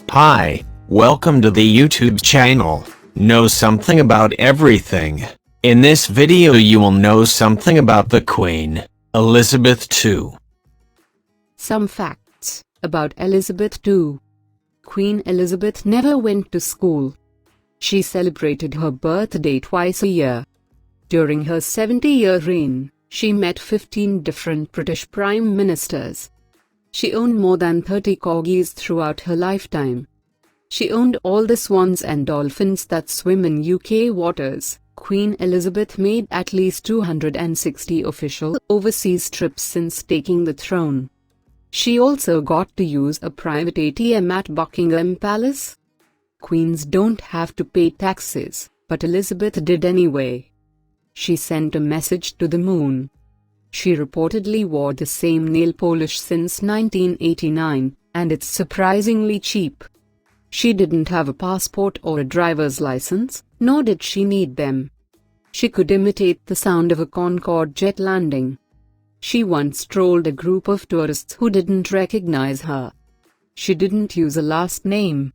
Hi, welcome to the YouTube channel. Know something about everything. In this video you will know something about the Queen, Elizabeth II. Some facts about Elizabeth II. Queen Elizabeth never went to school. She celebrated her birthday twice a year. During her 70-year reign, she met 15 different British prime ministers. She owned more than 30 corgis throughout her lifetime. She owned all the swans and dolphins that swim in UK waters. Queen Elizabeth made at least 260 official overseas trips since taking the throne. She also got to use a private ATM at Buckingham Palace. Queens don't have to pay taxes, but Elizabeth did anyway. She sent a message to the moon. She reportedly wore the same nail polish since 1989, and it's surprisingly cheap. She didn't have a passport or a driver's license, nor did she need them. She could imitate the sound of a Concorde jet landing. She once trolled a group of tourists who didn't recognize her. She didn't use a last name.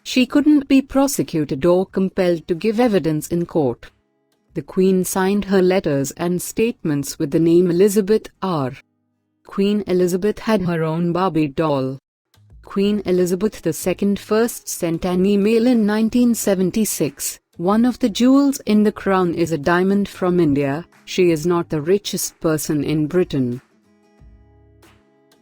She couldn't be prosecuted or compelled to give evidence in court. The Queen signed her letters and statements with the name Elizabeth R. Queen Elizabeth had her own Barbie doll. Queen Elizabeth II first sent an email in 1976. One of the jewels in the crown is a diamond from India. She is not the richest person in Britain.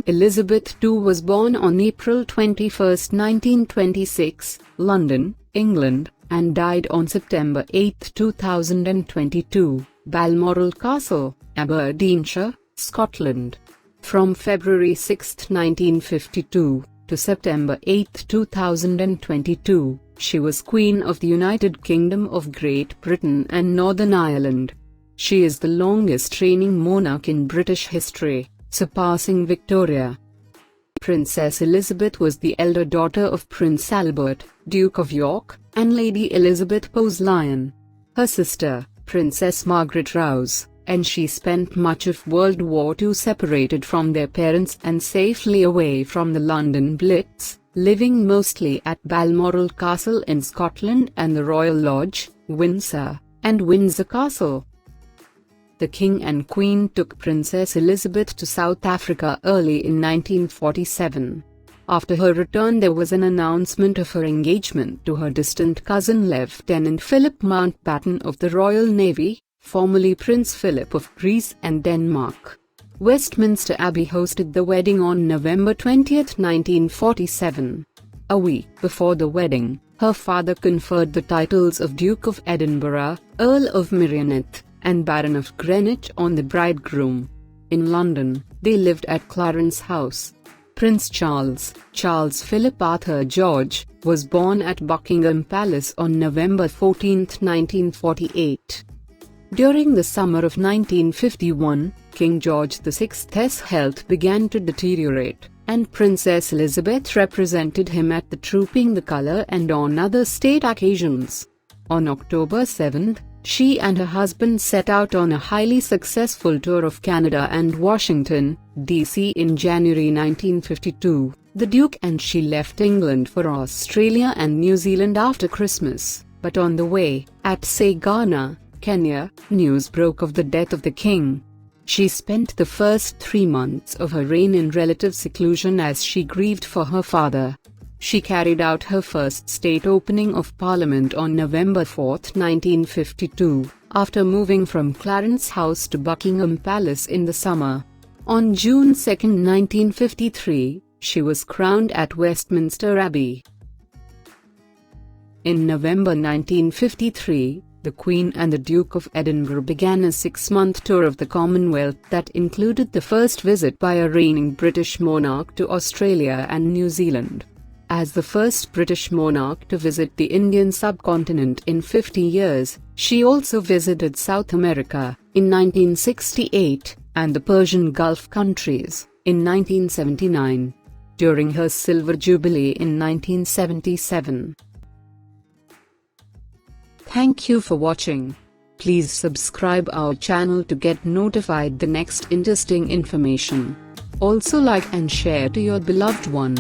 Elizabeth II was born on April 21, 1926, London, England, and died on September 8, 2022, Balmoral Castle, Aberdeenshire, Scotland. From February 6, 1952, to September 8, 2022, she was Queen of the United Kingdom of Great Britain and Northern Ireland. She is the longest reigning monarch in British history, surpassing Victoria. Princess Elizabeth was the elder daughter of Prince Albert, Duke of York, and Lady Elizabeth Bowes-Lyon. Her sister, Princess Margaret Rouse, and she spent much of World War II separated from their parents and safely away from the London Blitz, living mostly at Balmoral Castle in Scotland and the Royal Lodge, Windsor, and Windsor Castle. The King and Queen took Princess Elizabeth to South Africa early in 1947. After her return there was an announcement of her engagement to her distant cousin Lieutenant Philip Mountbatten of the Royal Navy, formerly Prince Philip of Greece and Denmark. Westminster Abbey hosted the wedding on November 20, 1947. A week before the wedding, her father conferred the titles of Duke of Edinburgh, Earl of Merioneth, and Baron of Greenwich on the bridegroom. In London, they lived at Clarence House. Prince Charles Philip Arthur George, was born at Buckingham Palace on November 14, 1948. During the summer of 1951, King George VI's health began to deteriorate, and Princess Elizabeth represented him at the Trooping the Colour and on other state occasions. On October 7, she and her husband set out on a highly successful tour of Canada and Washington, D.C. in January 1952. The Duke and she left England for Australia and New Zealand after Christmas, but on the way, at Sagana, Kenya, news broke of the death of the king. She spent the first 3 months of her reign in relative seclusion as she grieved for her father. She carried out her first state opening of Parliament on November 4, 1952, after moving from Clarence House to Buckingham Palace in the summer. On June 2, 1953, she was crowned at Westminster Abbey. In November 1953, the Queen and the Duke of Edinburgh began a 6-month tour of the Commonwealth that included the first visit by a reigning British monarch to Australia and New Zealand. As the first British monarch to visit the Indian subcontinent in 50 years, she also visited South America, in 1968, and the Persian Gulf countries, in 1979. During her Silver Jubilee in 1977. Thank you for watching. Please subscribe our channel to get notified the next interesting information. Also like and share to your beloved one.